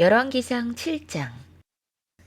열왕기상 7장.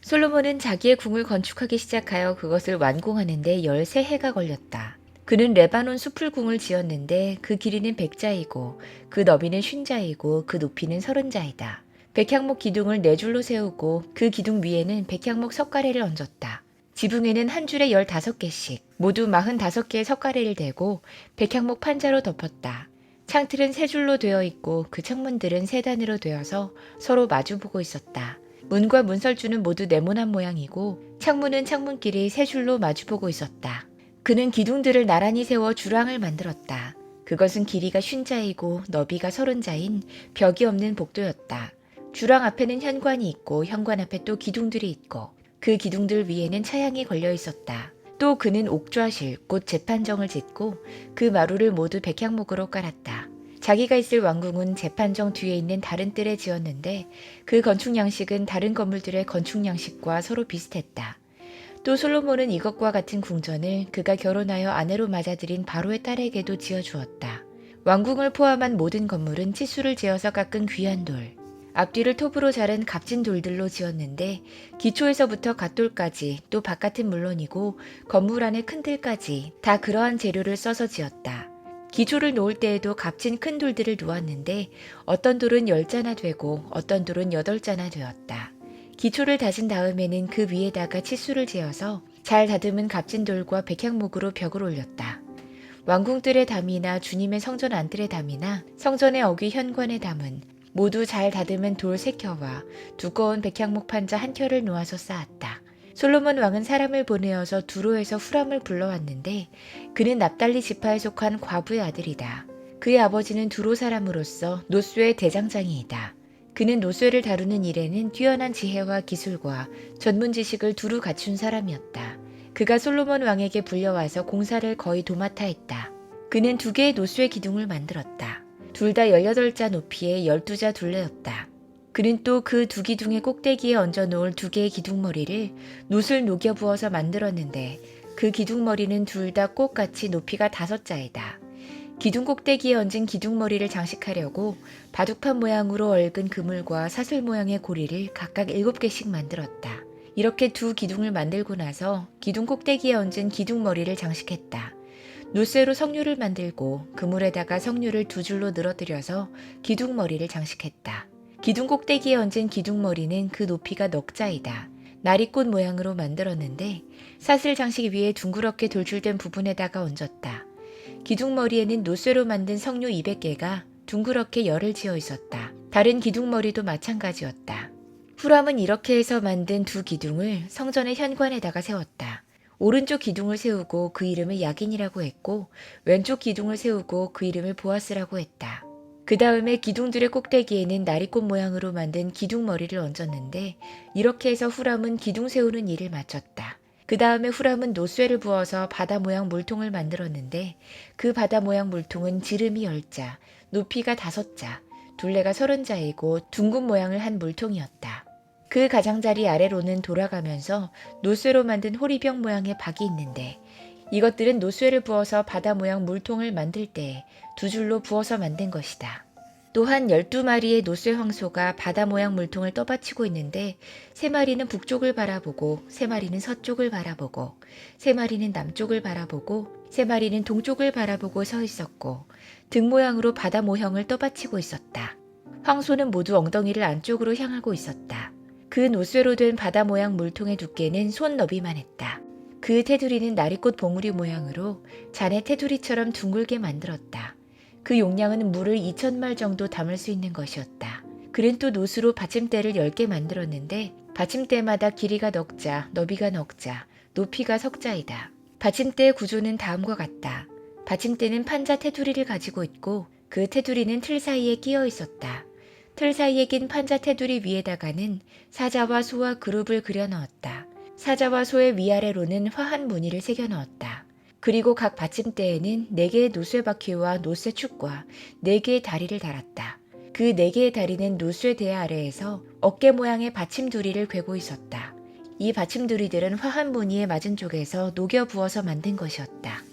솔로몬은 자기의 궁을 건축하기 시작하여 그것을 완공하는데 13해가 걸렸다. 그는 레바논 수풀궁을 지었는데 그 길이는 100자이고 그 너비는 50자이고 그 높이는 30자이다. 백향목 기둥을 4줄로 세우고 그 기둥 위에는 백향목 석가래를 얹었다. 지붕에는 한 줄에 15개씩 모두 45개의 석가래를 대고 백향목 판자로 덮었다. 창틀은 3줄로 되어 있고 그 창문들은 3단으로 되어서 서로 마주보고 있었다. 문과 문설주는 모두 네모난 모양이고 창문은 창문끼리 3줄로 마주보고 있었다. 그는 기둥들을 나란히 세워 주랑을 만들었다. 그것은 길이가 50자이고 너비가 30자인 벽이 없는 복도였다. 주랑 앞에는 현관이 있고 현관 앞에 또 기둥들이 있고 그 기둥들 위에는 차양이 걸려 있었다. 또 그는 옥좌실, 곧 재판정을 짓고 그 마루를 모두 백향목으로 깔았다. 자기가 있을 왕궁은 재판정 뒤에 있는 다른 뜰에 지었는데 그 건축 양식은 다른 건물들의 건축 양식과 서로 비슷했다. 또 솔로몬은 이것과 같은 궁전을 그가 결혼하여 아내로 맞아들인 바로의 딸에게도 지어주었다. 왕궁을 포함한 모든 건물은 치수를 재어서 깎은 귀한 돌, 앞뒤를 톱으로 자른 값진 돌들로 지었는데 기초에서부터 갓돌까지 또 바깥은 물론이고 건물 안의 큰 틀까지 다 그러한 재료를 써서 지었다. 기초를 놓을 때에도 값진 큰 돌들을 놓았는데 어떤 돌은 10자나 되고 어떤 돌은 8자나 되었다. 기초를 다진 다음에는 그 위에다가 치수를 재어서 잘 다듬은 값진 돌과 백향목으로 벽을 올렸다. 왕궁뜰의 담이나 주님의 성전 안뜰의 담이나 성전의 어귀 현관의 담은 모두 잘 다듬은 돌 3켜와 두꺼운 백향목 판자 1켜를 놓아서 쌓았다. 솔로몬 왕은 사람을 보내어서 두로에서 후람을 불러왔는데 그는 납달리 지파에 속한 과부의 아들이다. 그의 아버지는 두로 사람으로서 노쇠의 대장장이이다. 그는 노쇠를 다루는 일에는 뛰어난 지혜와 기술과 전문 지식을 두루 갖춘 사람이었다. 그가 솔로몬 왕에게 불려와서 공사를 거의 도맡아 했다. 그는 2개의 노쇠 기둥을 만들었다. 둘 다 18자 높이의 12자 둘레였다. 그는 또 그 2기둥의 꼭대기에 얹어 놓을 2개의 기둥머리를 놋을 녹여 부어서 만들었는데 그 기둥머리는 둘 다 똑같이 높이가 5자이다. 기둥 꼭대기에 얹은 기둥머리를 장식하려고 바둑판 모양으로 얽은 그물과 사슬 모양의 고리를 각각 7개씩 만들었다. 이렇게 2기둥을 만들고 나서 기둥 꼭대기에 얹은 기둥머리를 장식했다. 노쇠로 석류를 만들고 그물에다가 석류를 2줄로 늘어뜨려서 기둥머리를 장식했다. 기둥 꼭대기에 얹은 기둥머리는 그 높이가 넉자이다. 나리꽃 모양으로 만들었는데 사슬 장식 위에 둥그렇게 돌출된 부분에다가 얹었다. 기둥머리에는 노쇠로 만든 석류 200개가 둥그렇게 열을 지어 있었다. 다른 기둥머리도 마찬가지였다. 후람은 이렇게 해서 만든 2기둥을 성전의 현관에다가 세웠다. 오른쪽 기둥을 세우고 그 이름을 야긴이라고 했고 왼쪽 기둥을 세우고 그 이름을 보아스라고 했다. 그 다음에 기둥들의 꼭대기에는 나리꽃 모양으로 만든 기둥머리를 얹었는데 이렇게 해서 후람은 기둥 세우는 일을 마쳤다. 그 다음에 후람은 노쇠를 부어서 바다 모양 물통을 만들었는데 그 바다 모양 물통은 지름이 10자, 높이가 5자, 둘레가 30자이고 둥근 모양을 한 물통이었다. 그 가장자리 아래로는 돌아가면서 노쇠로 만든 호리병 모양의 박이 있는데 이것들은 노쇠를 부어서 바다 모양 물통을 만들 때 2줄로 부어서 만든 것이다. 또한 12마리의 노쇠 황소가 바다 모양 물통을 떠받치고 있는데 3마리는 북쪽을 바라보고 3마리는 서쪽을 바라보고 3마리는 남쪽을 바라보고 3마리는 동쪽을 바라보고 서 있었고 등 모양으로 바다 모형을 떠받치고 있었다. 황소는 모두 엉덩이를 안쪽으로 향하고 있었다. 그 노쇠로 된 바다 모양 물통의 두께는 손 너비만 했다. 그 테두리는 나리꽃 봉우리 모양으로 잔의 테두리처럼 둥글게 만들었다. 그 용량은 물을 2000말 정도 담을 수 있는 것이었다. 그는 또 노수로 받침대를 10개 만들었는데 받침대마다 길이가 넉자, 너비가 넉자, 높이가 석자이다. 받침대의 구조는 다음과 같다. 받침대는 판자 테두리를 가지고 있고 그 테두리는 틀 사이에 끼어 있었다. 틀 사이에 낀 판자 테두리 위에다가는 사자와 소와 그룹을 그려 넣었다. 사자와 소의 위아래로는 화한 무늬를 새겨 넣었다. 그리고 각 받침대에는 4개의 노쇠 바퀴와 노쇠 축과 4개의 다리를 달았다. 그 4개의 다리는 노쇠 대야 아래에서 어깨 모양의 받침두리를 괴고 있었다. 이 받침두리들은 화한 무늬에 맞은 쪽에서 녹여 부어서 만든 것이었다.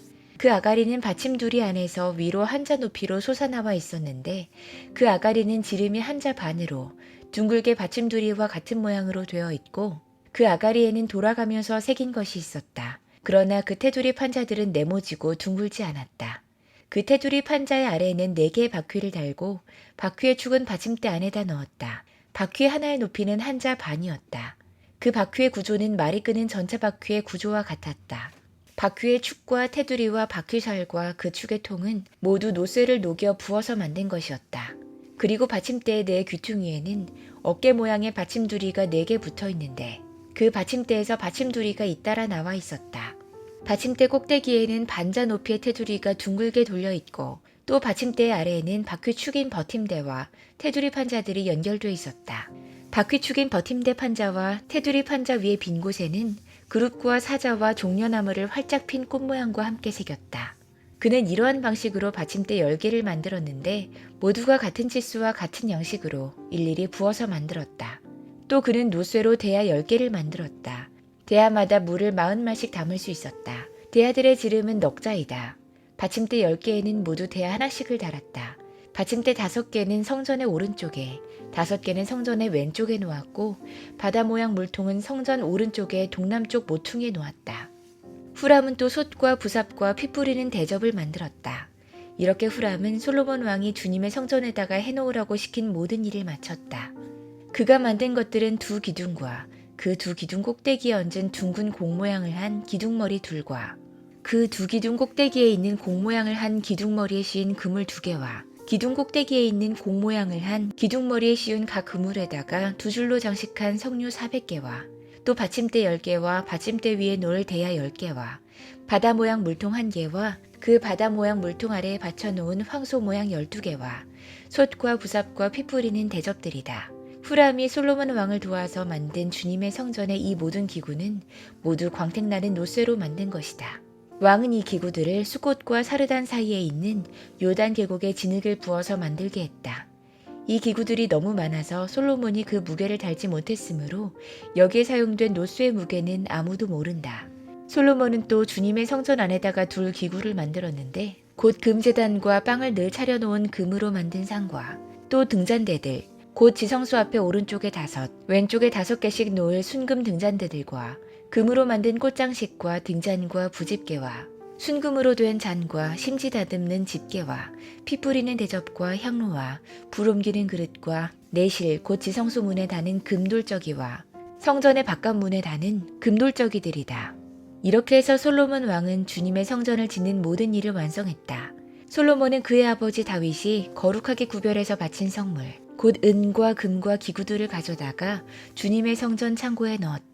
그 아가리는 받침두리 안에서 위로 한자 높이로 솟아나와 있었는데 그 아가리는 지름이 한자 반으로 둥글게 받침두리와 같은 모양으로 되어 있고 그 아가리에는 돌아가면서 새긴 것이 있었다. 그러나 그 테두리 판자들은 네모지고 둥글지 않았다. 그 테두리 판자의 아래에는 4개의 바퀴를 달고 바퀴의 축은 받침대 안에다 넣었다. 바퀴 하나의 높이는 한자 반이었다. 그 바퀴의 구조는 말이 끄는 전차 바퀴의 구조와 같았다. 바퀴의 축과 테두리와 바퀴살과 그 축의 통은 모두 노쇠를 녹여 부어서 만든 것이었다. 그리고 받침대의 네 귀퉁이에는 어깨 모양의 받침두리가 4개 붙어 있는데 그 받침대에서 받침두리가 잇따라 나와 있었다. 받침대 꼭대기에는 반자 높이의 테두리가 둥글게 돌려 있고 또 받침대 아래에는 바퀴축인 버팀대와 테두리 판자들이 연결되어 있었다. 바퀴축인 버팀대 판자와 테두리 판자 위의 빈 곳에는 그룹과 사자와 종려나무를 활짝 핀 꽃 모양과 함께 새겼다. 그는 이러한 방식으로 받침대 10개를 만들었는데 모두가 같은 치수와 같은 양식으로 일일이 부어서 만들었다. 또 그는 노쇠로 대야 10개를 만들었다. 대야마다 물을 40마씩 담을 수 있었다. 대야들의 지름은 넉자이다. 받침대 10개에는 모두 대야 하나씩을 달았다. 받침대 5개는 성전의 오른쪽에, 5개는 성전의 왼쪽에 놓았고 바다 모양 물통은 성전 오른쪽의 동남쪽 모퉁이에 놓았다. 후람은 또 솥과 부삽과 피 뿌리는 대접을 만들었다. 이렇게 후람은 솔로몬 왕이 주님의 성전에다가 해놓으라고 시킨 모든 일을 마쳤다. 그가 만든 것들은 2기둥과 그 2기둥 꼭대기에 얹은 둥근 공 모양을 한 기둥머리 둘과 그 2기둥 꼭대기에 있는 공 모양을 한 기둥머리에 씌인 그물 2개와 기둥 꼭대기에 있는 공 모양을 한 기둥머리에 씌운 각 그물에다가 2줄로 장식한 석류 400개와 또 받침대 10개와 받침대 위에 놓을 대야 10개와 바다 모양 물통 1개와 그 바다 모양 물통 아래에 받쳐놓은 황소 모양 12개와 솥과 부삽과 피 뿌리는 대접들이다. 후람이 솔로몬 왕을 도와서 만든 주님의 성전의 이 모든 기구는 모두 광택나는 노쇠로 만든 것이다. 왕은 이 기구들을 수꽃과 사르단 사이에 있는 요단 계곡에 진흙을 부어서 만들게 했다. 이 기구들이 너무 많아서 솔로몬이 그 무게를 달지 못했으므로 여기에 사용된 노쇠의 무게는 아무도 모른다. 솔로몬은 또 주님의 성전 안에다가 둘 기구를 만들었는데 곧 금제단과 빵을 늘 차려놓은 금으로 만든 상과 또 등잔대들, 곧 지성소 앞에 오른쪽에 5, 왼쪽에 5개씩 놓을 순금 등잔대들과 금으로 만든 꽃장식과 등잔과 부집게와 순금으로 된 잔과 심지 다듬는 집게와 피 뿌리는 대접과 향로와 불 옮기는 그릇과 내실 곧 지성소 문에 다는 금돌저기와 성전의 바깥문에 다는 금돌저기들이다. 이렇게 해서 솔로몬 왕은 주님의 성전을 짓는 모든 일을 완성했다. 솔로몬은 그의 아버지 다윗이 거룩하게 구별해서 바친 성물 곧 은과 금과 기구들을 가져다가 주님의 성전 창고에 넣었다.